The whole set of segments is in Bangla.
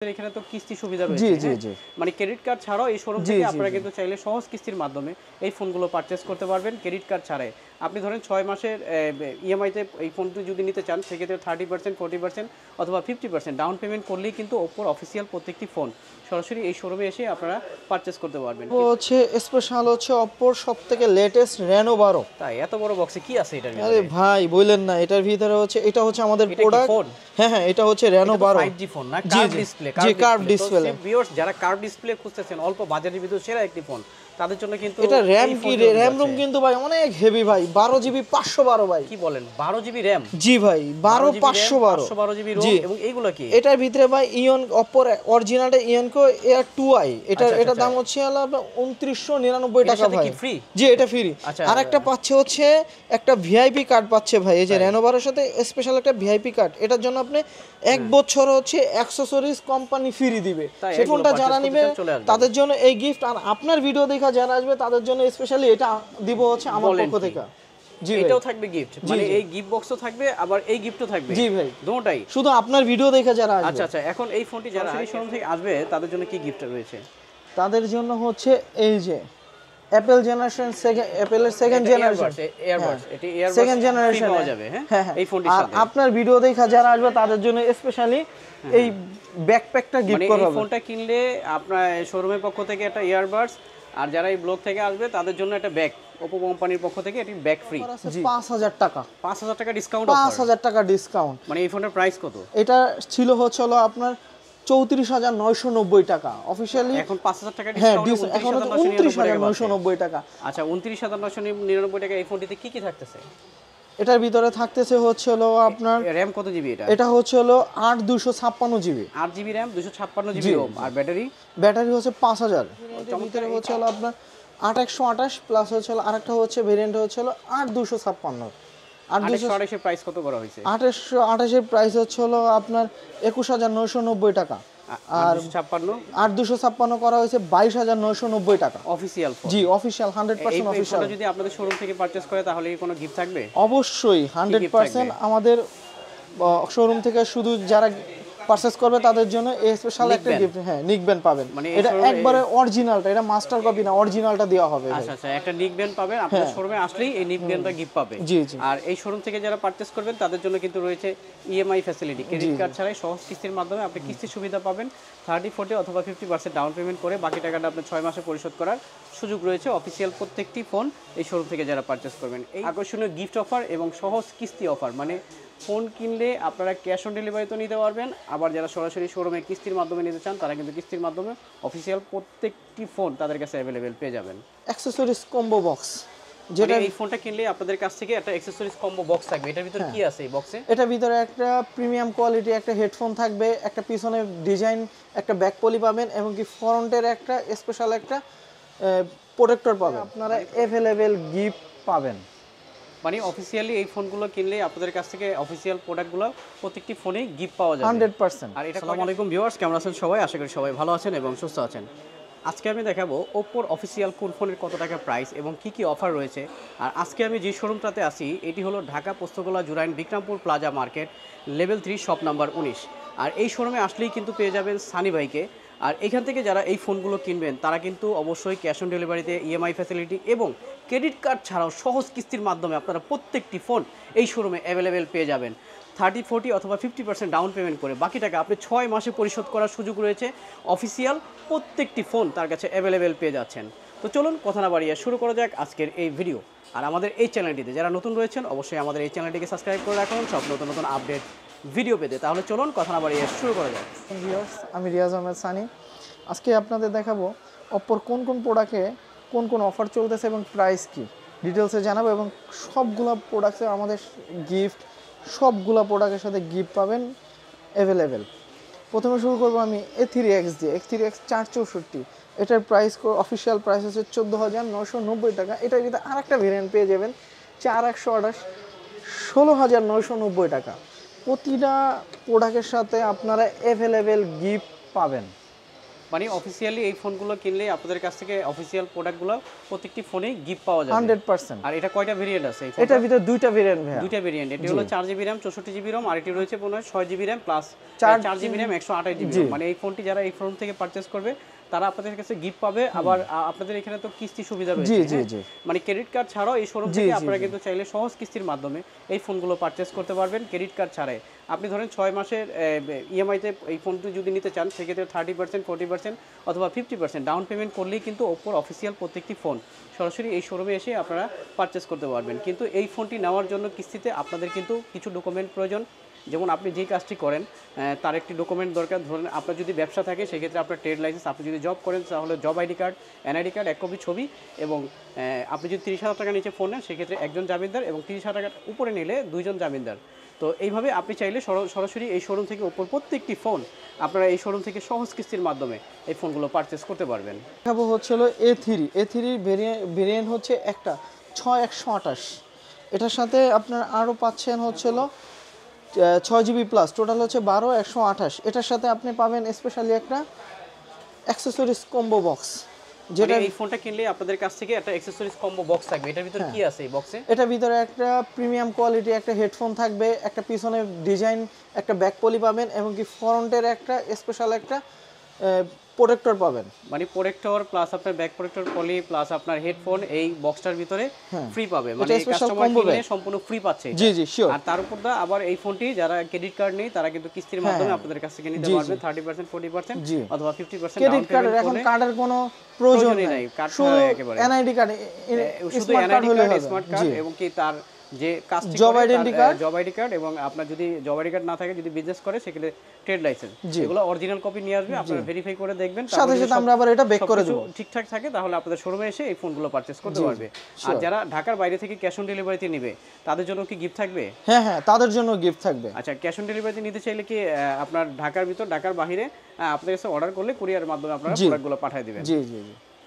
এখানে তো কিস্তি সুবিধা রয়েছে। জি জি জি, মানে ক্রেডিট কার্ড ছাড়াও এই শোরুম থেকে আপনারা কিন্তু চাইলে সহজ কিস্তির মাধ্যমে এই ফোনগুলো পারচেজ করতে পারবেন ক্রেডিট কার্ড ছাড়াই। আপনি ধরেন 6 মাসের ইএমআইতে এই ফোনটি যদি নিতে চান সেক্ষেত্রে 30%, 40% অথবা 50% ডাউন পেমেন্ট করলেই কিন্তু ওপ্পোর অফিসিয়াল প্রত্যেকটি ফোন সরাসরি এই শোরুমে এসে আপনারা পারচেজ করতে পারবেন। হচ্ছে স্পেশাল হচ্ছে ওপ্পোর সবথেকে লেটেস্ট Reno 12। তাই এত বড় বক্সে কি আছে এটার ভিতরে? আরে ভাই বলেন না, এটার ভিতরে হচ্ছে এটা হচ্ছে আমাদের প্রোডাক্ট। হ্যাঁ হ্যাঁ, এটা হচ্ছে Reno 12 5G ফোন না, কার্ভ ডিসপ্লে। জি কার্ভ ডিসপ্লে। ভিউয়ার্স যারা কার্ভ ডিসপ্লে খুঁজতেছেন অল্প বাজেটের ভিতরে সেরা একটি ফোন তাদের জন্য কিন্তু এটা র‍্যাম কি র‍্যাম রুম কিন্তু ভাই অনেক হেভি ভাই, 12GB 512 ভাই। কি বলেন 12GB র‍্যাম? জি ভাই 12 512GB রোম। এবং এইগুলো কি এটার ভিতরে ভাই ইয়ন ওপ্পোর অরিজিনালটা ইয়নকো Air 2i, এটা দাম হচ্ছে হলো 2999 টাকা ভাই। ফ্রি? জি এটা ফ্রি। আর একটা পাচ্ছে হচ্ছে একটা ভিআইপি কার্ড পাচ্ছে ভাই, এই যে Reno 12 এর সাথে স্পেশাল একটা ভিআইপি কার্ড। এটার জন্য আপনি 1 বছর হচ্ছে অ্যাকসেসরিজ কোম্পানি ফ্রি দিবে। সেই ফোনটা যারা নেবে তাদের জন্য এই গিফট, আর আপনার ভিডিও দেখা যারা আসবে তাদের জন্য স্পেশালি এটা দিব হচ্ছে আমার পক্ষ থেকে। জি এটাও থাকবে গিফট, মানে এই গিফট বক্সও থাকবে আবার এই গিফটও থাকবে। জি ভাই দুটোটাই শুধু আপনার ভিডিও দেখে যারা আসবে। আচ্ছা আচ্ছা, এখন এই ফোনটি যারা এই শোরুম থেকে আসবে তাদের জন্য কি গিফট রয়েছে? তাদের জন্য হচ্ছে এই যে অ্যাপেল জেনারেশন অ্যাপেলের সেকেন্ড জেনারেশন এয়ারবাডস, এটি এয়ারবাডস সেকেন্ড জেনারেশন পাওয়া যাবে। হ্যাঁ এই ফোনটির সাথে। আর আপনার ভিডিও দেখা যারা আসবে তাদের জন্য স্পেশালি এই ব্যাকপ্যাকটা গিফট করা হবে। এই ফোনটা কিনলে আপনার শোরুমের পক্ষ থেকে একটা এয়ারবাডস, আর যারা এই ব্লগ থেকে আসবে তাদের জন্য একটা ব্যাগ ওপ্পো কোম্পানির পক্ষ থেকে এটি ব্যাগ ফ্রি। 5000 টাকা, 5000 টাকা ডিসকাউন্ট। 5000 টাকা ডিসকাউন্ট। মানে এই ফোনের প্রাইস কত? এটা ছিল হচ্ছে আপনার 34990 টাকা অফিশিয়ালি। এখন 5000 টাকা ডিসকাউন্ট, এখন 29990 টাকা। আচ্ছা 29990 টাকা। এই ফোনটিতে কি কি থাকতেছে? এটার ভিতরে থাকতেছে হচ্ছে আপনার র‍্যাম কত জিবি? এটা হচ্ছে 8256GB। 8GB RAM, 256GB Rome. আর ব্যাটারি হচ্ছে 5000। এটার ভিতরে হচ্ছে আপনার 8128 প্লাস হচ্ছে আরেকটা হচ্ছে ভেরিয়েন্ট হচ্ছে 8256। 8228 এর প্রাইস কত করা হয়েছে? 8228 এর প্রাইস হচ্ছে আপনার 21990 টাকা। আর 8256 করা হয়েছে 22990 টাকা অফিশিয়াল ফোন। জি অফিশিয়াল 100% অফিশিয়াল। যদি আপনাদের শোরুম থেকে পারচেজ করে তাহলে কি কোনো গিফট থাকবে? অবশ্যই 100% আমাদের শোরুম থেকে শুধু যারা পারচেজ করবে তাদের জন্য এই স্পেশাল একটা গিফট, হ্যাঁ নিকবেন পাবেন। মানে এটা একবারে অরিজিনালটা, এটা মাস্টার কপি না, অরিজিনালটা দেওয়া হবে। আচ্ছা আচ্ছা, একটা নিকবেন পাবেন আপনাদের শোরুমে আসলেই, এই নিকবেনটা গিফট পাবে। জি জি। আর এই শোরুম থেকে যারা পারচেজ করবেন তাদের জন্য কিন্তু রয়েছে ইএমআই ফ্যাসিলিটি। ক্রেডিট কার্ড ছাড়াই সহজ কিস্তির মাধ্যমে আপনি কিস্তির সুবিধা পাবেন। 30, 40 অথবা 50% ডাউন পেমেন্ট করে বাকি টাকাটা আপনি 6 মাসে পরিশোধ করার সুযোগ রয়েছে অফিসিয়াল প্রত্যেকটি ফোন এই শোরুম থেকে যারা পারচেজ করবেন। এই আকর্ষণীয় গিফট অফার এবং সহজ কিস্তি অফার, মানে ফোন কিনলে আপনারা ক্যাশ অন ডেলিভারিতে নিতে পারবেন, আবার যারা সরাসরি শোরুমে কিস্তির মাধ্যমে নিতে চান তারা কিন্তু কিস্তির মাধ্যমে অফিসিয়াল প্রত্যেকটি ফোন তাদের কাছে অ্যাভেলেবেল পেয়ে যাবেন। অ্যাকসেসরিজ কম্বো বক্স, যেটা এই ফোনটা কিনলে আপনাদের কাছ থেকে একটা অ্যাকসেসরিজ কম্বো বক্স থাকবে। এটার ভিতরে কি আছে এই বক্সে? এটার ভিতরে একটা প্রিমিয়াম কোয়ালিটি একটা হেডফোন থাকবে, একটা পিছনের ডিজাইন একটা ব্যাক পলি পাবেন, এবং কি ফ্রন্টের একটা স্পেশাল একটা প্রোটেক্টর পাবেন। আপনারা অ্যাভেলেবেল গিফট পাবেন। মানে অফিসিয়ালি এই ফোনগুলো কিনলে আপনাদের কাছ থেকে অফিসিয়াল প্রোডাক্টগুলো প্রত্যেকটি ফোনেই গিফট পাওয়া যাবে 100%। আর এটা আসসালামু আলাইকুম ভিউয়ার্স, কেমন আছেন সবাই? আশা করি সবাই ভালো আছেন এবং সুস্থ আছেন। আজকে আমি দেখাবো ওপ্পোর অফিসিয়াল কোন ফোনের কত টাকা প্রাইস এবং কি কি অফার রয়েছে। আর আজকে আমি যে শোরুমটাতে আছি এটি হলো Dhaka Postogola Jurain Bikrampur plaza market, level 3, shop number 19। আর এই শোরুমে আসলেই কিন্তু পেয়ে যাবেন সানি ভাইকে। আর এখান থেকে যারা এই ফোনগুলো কিনবেন তারা কিন্তু অবশ্যই ক্যাশ অন ডেলিভারিতে ইএমআই ফ্যাসিলিটি এবং ক্রেডিট কার্ড ছাড়াও সহজ কিস্তির মাধ্যমে আপনারা প্রত্যেকটি ফোন এই শোরুমে অ্যাভেলেবেল পেয়ে যাবেন। 30, 40 অথবা 50% ডাউন পেমেন্ট করে বাকি টাকা আপনি 6 মাসে পরিশোধ করার সুযোগ রয়েছে। অফিসিয়াল প্রত্যেকটি ফোন তার কাছে অ্যাভেলেবেল পেয়ে যাচ্ছেন। তো চলুন কথা না বাড়িয়ে শুরু করা যাক আজকের এই ভিডিও। আর আমাদের এই চ্যানেলটিতে যারা নতুন রয়েছেন অবশ্যই আমাদের এই চ্যানেলটিকে সাবস্ক্রাইব করে রাখুন সব নতুন নতুন আপডেট ভিডিও পেতে। তাহলে চলুন কথা না বাড়িয়ে শুরু করা যাক। আমি রিয়াজ আহমেদ সানি। আজকে আপনাদের দেখাবো ওপ্পোর কোন কোন প্রোডাক্টে কোন কোন অফার চলতেছে এবং প্রাইস কি ডিটেলসে জানাবো, এবং সবগুলো প্রোডাক্টে আমাদের গিফট, সবগুলো প্রোডাক্টের সাথে গিফট পাবেন অ্যাভেলেবেল। প্রথমে শুরু করবো আমি A3X দিয়ে। A3X 464, এটার প্রাইস অফিসিয়াল প্রাইস হচ্ছে 14990 টাকা। এটার ভিতরে আরেকটা ভেরিয়েন্ট পেয়ে যাবেন 4128, 16990 টাকা। প্রতিটা প্রোডাক্টের সাথে আপনারা অ্যাভেলেবেল গিফট পাবেন। মানে অফিসিয়ালি এই ফোনগুলো কিনলে আপনাদের কাছ থেকে অফিসিয়াল প্রোডাক্টগুলো প্রত্যেকটি ফোনেই গিফট পাওয়া যাবে 100%। আর এটা কয়টা ভেরিয়েন্ট আছে এই এটার ভিতরে দুইটা ভেরিয়েন্ট ভাইয়া। দুইটা ভেরিয়েন্ট, এটি হলো 4GB RAM 64GB ROM, আর এটি রয়েছে 6GB RAM plus 4GB RAM 128GB ROM। মানে এই ফোনটি যারা এই ফোন থেকে পারচেজ করবে তারা আপনাদের কাছে গিফট পাবে। আবার আপনাদের এখানে তো কিস্তি সুবিধা রয়েছে, মানে ক্রেডিট কার্ড ছাড়াও এই শোরুম থেকে আপনারা কিন্তু চাইলে সহজ কিস্তির মাধ্যমে এই ফোনগুলো পারচেজ করতে পারবেন ক্রেডিট কার্ড ছাড়াই। আপনি ধরেন 6 মাসের ইএমআইতে এই ফোনটি যদি নিতে চান সেক্ষেত্রে 30%, 40% অথবা 50% ডাউন পেমেন্ট করলেই কিন্তু ওপ্পোর অফিসিয়াল প্রত্যেকটি ফোন সরাসরি এই শোরুমে এসে আপনারা পারচেজ করতে পারবেন। কিন্তু এই ফোনটি নেওয়ার জন্য কিস্তিতে আপনাদের কিন্তু কিছু ডকুমেন্ট প্রয়োজন। যেমন আপনি যেই কাজটি করেন তার একটি ডকুমেন্ট দরকার। ধরেন আপনার যদি ব্যবসা থাকে সেক্ষেত্রে আপনার ট্রেড লাইসেন্স, আপনি যদি জব করেন তাহলে job ID card, NID card, 1 copy ছবি, এবং আপনি যদি 30,000 টাকা নিচে ফোন নেন সেক্ষেত্রে একজন জামিনদার, এবং 30,000 টাকার উপরে নিলে 2 জন জামিনদার। তো এইভাবে আপনি চাইলে সরাসরি এই শোরুম থেকে ওপ্পোর প্রত্যেকটি ফোন আপনারা এই শোরুম থেকে সহজ কিস্তির মাধ্যমে এই ফোনগুলো পারচেস করতে পারবেন। দেখাবো হচ্ছিল A3 ভেরিয়েন্ট হচ্ছে একটা 6128। এটার সাথে আপনার আরও পাচ্ছেন হচ্ছিল 6GB প্লাস, টোটাল হচ্ছে 12128। এটার সাথে আপনি পাবেন স্পেশালি একটা অ্যাক্সেসরিজ কম্বো বক্স, যেটা এই ফোনটা কিনলে আপনাদের কাছ থেকে একটা অ্যাকসেসরিজ কম্বো বক্স থাকবে। এটার ভিতরে কি আছে এই বক্সে? এটার ভিতরে একটা প্রিমিয়াম কোয়ালিটি একটা হেডফোন থাকবে, একটা পিছনের ডিজাইন, একটা ব্যাক পলি পাবেন, এবং কি ফ্রন্টের একটা স্পেশাল একটা প্রোটেক্টর পাবেন। মানে প্রোটেক্টর প্লাস আপনার ব্যাক প্রোটেক্টর পলি প্লাস আপনার হেডফোন এই বক্সটার ভিতরে ফ্রি পাবে। মানে কাস্টমার কিনলে সম্পূর্ণ ফ্রি পাচ্ছে। জি শিওর। আর তার উপর দা আবার এই ফোনটি যারা ক্রেডিট কার্ড নেই তারা কিন্তু কিস্তির মাধ্যমে আপনাদের কাছ থেকে নিতে পারবেন 30%, 40% অথবা 50% ক্রেডিট কার্ডের এখন কার্ডের কোনো প্রয়োজন নেই, কার্ড ছাড়া একেবারে এনআইডি কার্ড, শুধু এনআইডি কার্ড, স্মার্ট কার্ড, এবং কি তার যে কাস্ট জব আইডেন্টি কার্ড, এবং আপনার যদি জব আইডি কার্ড না থাকে, যদি বিজনেস করে সেক্ষেত্রে ট্রেড লাইসেন্স, এগুলো অরিজিনাল কপি নিয়ে আসবে, আপনারা ভেরিফাই করে দেখবেন, সাথে সাথে আমরা আবার এটা ব্যাক করে দেব। ঠিকঠাক থাকে তাহলে আপনাদের শোরুমে এসে এই ফোনগুলো পারচেজ করতে পারবে। আর যারা ঢাকার বাইরে থেকে ক্যাশ অন ডেলিভারিতে নেবে তাদের জন্য কি গিফট থাকবে? হ্যাঁ তাদের জন্য গিফট থাকবে। আচ্ছা, ক্যাশ অন ডেলিভারিতে নিতে চাইলে কি আপনার ঢাকার ভিতর, ঢাকার বাইরে আপনাদের কাছে অর্ডার করলে কুরিয়ারের মাধ্যমে আপনারা প্রোডাক্টগুলো পাঠিয়ে দিবেন। জি।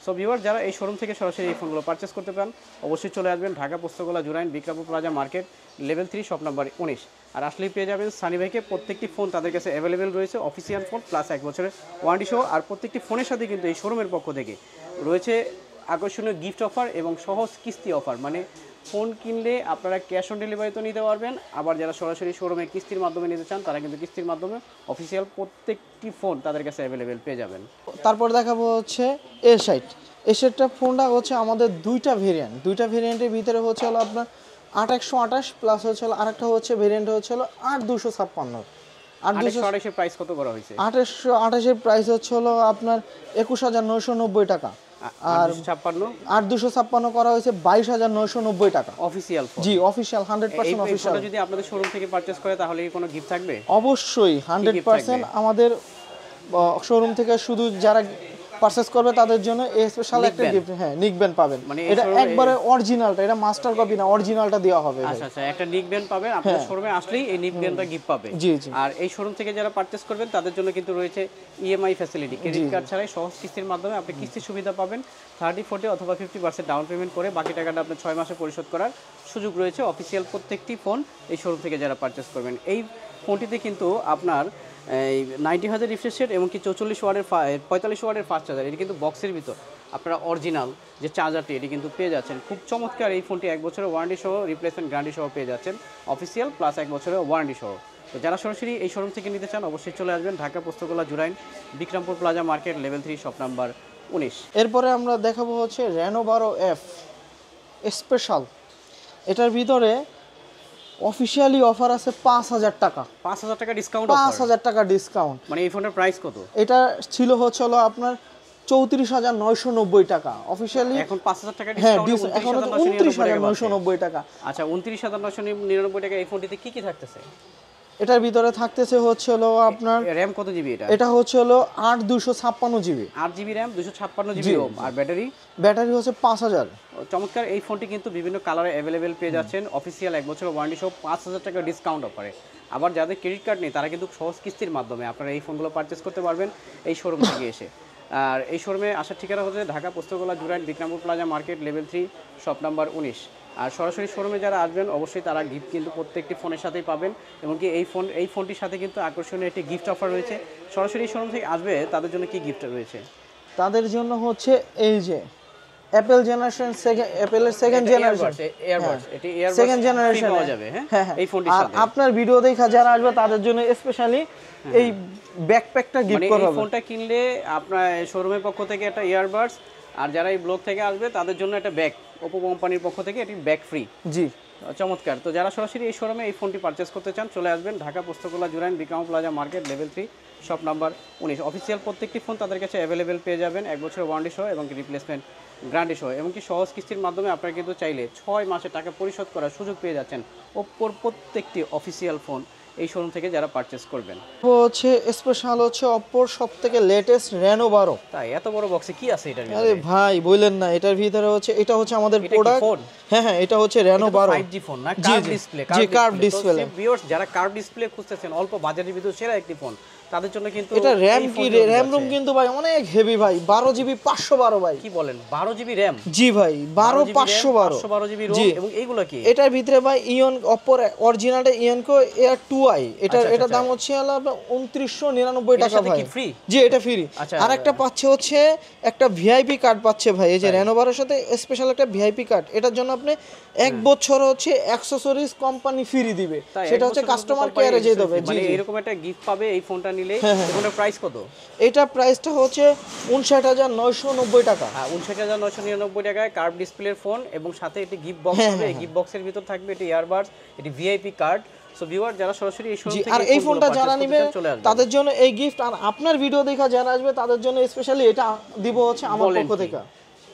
সো ভিউয়ার, যারা এই শোরুম থেকে সরাসরি এই ফোনগুলো পারচেস করতে পারেন অবশ্যই চলে আসবেন Dhaka Postogola Jurain Bikrampur plaza market level 3 shop number 19। আর আসলেই পেয়ে যাবেন সানি ভাইকে। প্রত্যেকটি ফোন তাদের কাছে অ্যাভেলেবেল রয়েছে, অফিসিয়াল ফোন প্লাস 1 বছরের ওয়ারেন্টি সহ। আর প্রত্যেকটি ফোনের সাথে কিন্তু এই শোরুমের পক্ষ থেকে রয়েছে আকর্ষণীয় গিফট অফার এবং সহজ কিস্তি অফার। মানে ফোন কিনলে আপনারা ক্যাশ অন ডেলিভারিতে নিতে পারবেন, আবার যারা সরাসরি শোরুমে কিস্তির মাধ্যমে নিতে চান তারা কিন্তু কিস্তির মাধ্যমে অফিসিয়াল প্রত্যেকটি ফোন তাদের কাছে অ্যাভেলেবেল পেয়ে যাবেন। তারপর দেখাবো হচ্ছে A60 ফোনটা হচ্ছে আমাদের দুইটা ভেরিয়েন্টের ভিতরে হচ্ছে হলো আপনার 8128 প্লাস হচ্ছে হলো আরেকটা হচ্ছে ভেরিয়েন্ট হচ্ছে হলো 8256। 8228 এর প্রাইস কত করা হয়েছে? 8228 এর প্রাইস হচ্ছে হলো আপনার 21990 টাকা, আর 8256 করা হয়েছে 22990 টাকা অফিসিয়াল ফোন। জি অফিশিয়াল 100% অফিশিয়াল। যদি আপনাদের শোরুম থেকে পারচেজ করে তাহলে কি কোনো গিফট থাকবে? অবশ্যই 100% আমাদের শোরুম থেকে শুধু যারা পারচেজ করবে তাদের জন্য এই স্পেশাল একটা গিফট, নিকবেন পাবেন। মানে এটা একবারে অরিজিনালটা, এটা মাস্টার কপি না, অরিজিনালটা দেওয়া হবে। আচ্ছা, একটা নিকবেন পাবেন, আপনাদের শোরুমে আসলেই এই নিকবেনটা গিফট পাবে। জি। আর এই শোরুম থেকে যারা পারচেজ করবেন তাদের জন্য কিন্তু রয়েছে ইএমআই ফ্যাসিলিটি, ক্রেডিট কার্ড ছাড়াই সহজ কিস্তির মাধ্যমে আপনি কিস্তির সুবিধা পাবেন। 30, 40 অথবা 50% ডাউন পেমেন্ট করে বাকি টাকাটা আপনার 6 মাসে পরিশোধ করার সুযোগ রয়েছে অফিসিয়াল প্রত্যেকটি ফোন এই শোরুম থেকে যারা পারচেজ করবেন। এই ফোনটিতে কিন্তু আপনার এই 90,000 রিফ্রেশ রেট এবং কি 45 ওয়াটের ফাস্ট চার্জার, এটি কিন্তু বক্সের ভিতর আপনারা অরিজিনাল যে চার্জারটি এটি কিন্তু পেয়ে যাচ্ছেন। খুব চমৎকার এই ফোনটি 1 বছরের ওয়ারেন্টি সহ, রিপ্লেসমেন্ট গ্যারান্টি সহ পেয়ে যাচ্ছেন অফিসিয়াল প্লাস 1 বছরের ওয়ারেন্টি সহ। তো যারা সরাসরি এই শোরুম থেকে নিতে চান অবশ্যই চলে আসবেন Dhaka Postogola Jurain Bikrampur plaza market level 3 shop number 19। এরপরে আমরা দেখাবো হচ্ছে Reno 12F স্পেশাল। এটার ভিতরে অফিশিয়ালি অফার আছে 5000 টাকা, 5000 টাকা ডিসকাউন্ট। 5000 টাকা ডিসকাউন্ট। মানে এই ফোনের প্রাইস কত? এটা ছিল হচ্ছে হলো আপনার 34990 টাকা অফিশিয়ালি, এখন 5000 টাকা ডিসকাউন্ট, এখন 29990 টাকা। আচ্ছা, 29990 টাকা এই ফোনটিতে কি থাকতেছে? এটার ভিতরে থাকতেছে হচ্ছে হলো আপনার র‍্যাম কত জিবি? এটা হচ্ছে হলো 8256 GB, 8 GB RAM, 256 GB ROM. আর ব্যাটারি হচ্ছে 5000। চমৎকার এই ফোনটি কিন্তু বিভিন্ন কালারে অ্যাভেলেবেল পেয়ে যাচ্ছেন অফিসিয়াল 1 বছরের ওয়ারেন্টি সহ 5000 টাকা ডিসকাউন্ট অফারে। আবার যাদের ক্রেডিট কার্ড নেই তারা কিন্তু সহজ কিস্তির মাধ্যমে আপনারা এই ফোনগুলো পারচেজ করতে পারবেন এই শোরুম থেকে এসে। আর এই শোরুমে আসার ঠিকানা হচ্ছে Dhaka Postogola Jurain Bikrampur plaza market level 3 shop number 19। আর সরাসরি শোরুমে যারা আসবেন অবশ্যই তারা গিফট কিন্তু প্রত্যেকটি ফোনের সাথেই পাবেন, এমনকি এই ফোনটির সাথে কিন্তু আকর্ষণীয় একটি গিফট অফার রয়েছে। সরাসরি শোরুম থেকে আসবে তাদের জন্য কি গিফট রয়েছে? তাদের জন্য হচ্ছে এই যে অ্যাপেল জেনারেশন অ্যাপেলের সেকেন্ড জেনারেশন এয়ারবাডস, এটি এয়ারবাডস সেকেন্ড জেনারেশন পাওয়া যাবে। হ্যাঁ এই ফোনটির আর সাথে আপনার ভিডিও দেখা যারা আসবে তাদের জন্য স্পেশালি এই ব্যাকপ্যাকটা গিফট মানে করা এই হবে। ফোনটা কিনলে আপনার শোরুমের পক্ষ থেকে একটা ইয়ারবাডস, আর যারা এই ব্লগ থেকে আসবে তাদের জন্য একটা ব্যাগ, ওপো কোম্পানির পক্ষ থেকে এটি ব্যাগ ফ্রি। জি চমৎকার। তো যারা সরাসরি এই শোরুমে এই ফোনটি পারচেস করতে চান চলে আসবেন Dhaka Postogola Jurain Bikram plaza market level 3 shop number 19। Official প্রত্যেকটি ফোন তাদের কাছে অ্যাভেলেবেল পেয়ে যাবেন 1 বছরের ওয়ারেন্টি সহ এবং রিপ্লেসমেন্ট গ্যারান্টি সহ, এমনকি সহজ কিস্তির মাধ্যমে আপনারা কিন্তু চাইলে 6 মাসে টাকা পরিশোধ করার সুযোগ পেয়ে যাচ্ছেন ওপ্পোর প্রত্যেকটি অফিসিয়াল ফোন এই শোরুম থেকে যারা পারচেস করবেন। হচ্ছে স্পেশাল হচ্ছে অপ্পোর সবথেকে লেটেস্ট রেনো 12। তাই এত বড় বক্সে কি আছে এটার আরে ভিতরে? ভাই বললেন না, এটার ভিতরে হচ্ছে এটা হচ্ছে আমাদের এটা কি প্রোডাক্ট। ফোন? হ্যাঁ এটা হচ্ছে রেনো 12 5G ফোন না, জি, কার্ভ জি, ডিসপ্লে। জি, কার্ভ ডিসপ্লে। ভিউয়ার্স যারা কার্ভ ডিসপ্লে খুঁজতেছেন অল্প বাজেটের ভিতরে সেরা একটি ফোন তাদের জন্য কিন্তু এটা র্যাম এই কি ফোনটি র্যাম আছে। রুম কিন্তু ভাই অনেক হেভি ভাই, 12GB 512 ভাই। কি বলেন 12 জিবি র্যাম? জি ভাই 12 512 512 জিবি জি। রোম, এবং এইগুলো কি? এটার ভিতরে ভাই ইয়ন অপ্পোর অরিজিনালটা ইয়নকো এয়ার 2i, আচ্ছা, এটার দাম হচ্ছে হলো আপনার 2999 এটার টাকা সাথে ভাই। কি free? জি এটা ফ্রি। আচ্ছা, আর একটা পাচ্ছে হচ্ছে একটা ভিআইপি কার্ড পাচ্ছে ভাই, এই যে রেনো 12 সাথে স্পেশাল একটা ভিআইপি কার্ড। এটার জন্য আপনি 1 বছর হচ্ছে অ্যাকসেসরিজ কোম্পানি ফ্রি দিবে, তাই সেটা এক হচ্ছে বছরের কাস্টমার মতো কেয়ারে company যেতে হবে। জি মানে জি। এরকম একটা গিফট পাবে এই ফোনটা নিলে। ফোনের প্রাইস কত? এটা প্রাইসটা হচ্ছে 59990 টাকা। 59,999 টাকায় কার্ভ ডিসপ্লের ফোন এবং সাথে একটি গিফট বক্স হবে। এই গিফট বক্সের ভিতর থাকবে এটি ইয়ারবাডস, এটি ভিআইপি কার্ড। সো ভিউয়ার যারা সরাসরি এই শোরুম জি, থেকে আর এই ফোনটা যারা নেবে চলে আসবে তাদের জন্য এই গিফট, আর আপনার ভিডিও দেখা যারা আসবে তাদের জন্য স্পেশালি এটা দিব হচ্ছে আমার বলেন পক্ষ কি? থেকে।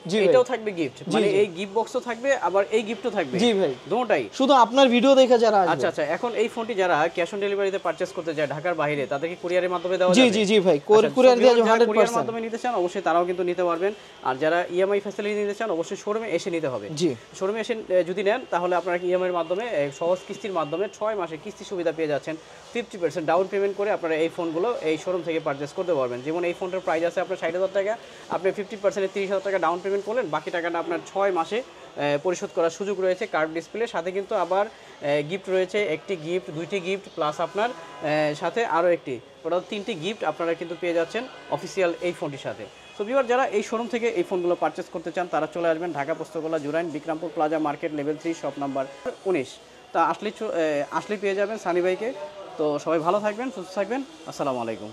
জি ভাই। এটাও থাকবে গিফট, মানে জি। এই গিফট বক্সও থাকবে আবার এই গিফটও থাকবে। জি ভাই। দুটোটাই। শুধু আপনার ভিডিও দেখে যারা আসবে। আচ্ছা আচ্ছা, এখন এই ফোনটি যারা ক্যাশ অন ডেলিভারিতে পারচেজ করতে চায় ঢাকার বাইরে তাদেরকে কুরিয়ারের মাধ্যমে দেওয়া জি যাবে? জি জি ভাই, আচ্ছা, কুরিয়ার so দিয়ে viewers যারা কুরিয়ারের 100%। মাধ্যমে নিতে চান অবশ্যই তারাও কিন্তু নিতে পারবেন। আর যারা ইএমআই ফ্যাসিলিটি নিতে চান অবশ্যই শোরুমে এসে নিতে হবে। জি। শোরুমে এসে যদি নেন তাহলে আপনারা ইএমআই এর মাধ্যমে সহজ কিস্তির মাধ্যমে 6 মাসে কিস্তি সুবিধা পেয়ে যাচ্ছেন। 50% ডাউন পেমেন্ট করে আপনারা এই ফোনগুলো এই শোরুম থেকে পারচেজ করতে পারবেন। যেমন এই ফোনটার প্রাইস আছে আপনার 60,000 টাকা, আপনি 50% 30,000 টাকা ডাউন পেমেন্ট করলেন, বাকি টাকাটা আপনার 6 মাসে পরিশোধ করার সুযোগ রয়েছে কার্ভ ডিসপ্লের সাথে। কিন্তু আবার গিফট রয়েছে, একটি গিফট, দুইটি গিফট প্লাস আপনার সাথে আরও একটি, টোটাল 3টি গিফট আপনারা কিন্তু পেয়ে যাচ্ছেন অফিসিয়াল এই ফোনটির সাথে। তো ভিউয়ার যারা এই শোরুম থেকে এই ফোনগুলো পারচেস করতে চান তারা চলে আসবেন Dhaka Postogola Jurain Bikrampur plaza market level 3 shop number 19। তা আসলেই পেয়ে যাবেন সানি ভাইকে। তো সবাই ভালো থাকবেন, সুস্থ থাকবেন। আসসালামু আলাইকুম।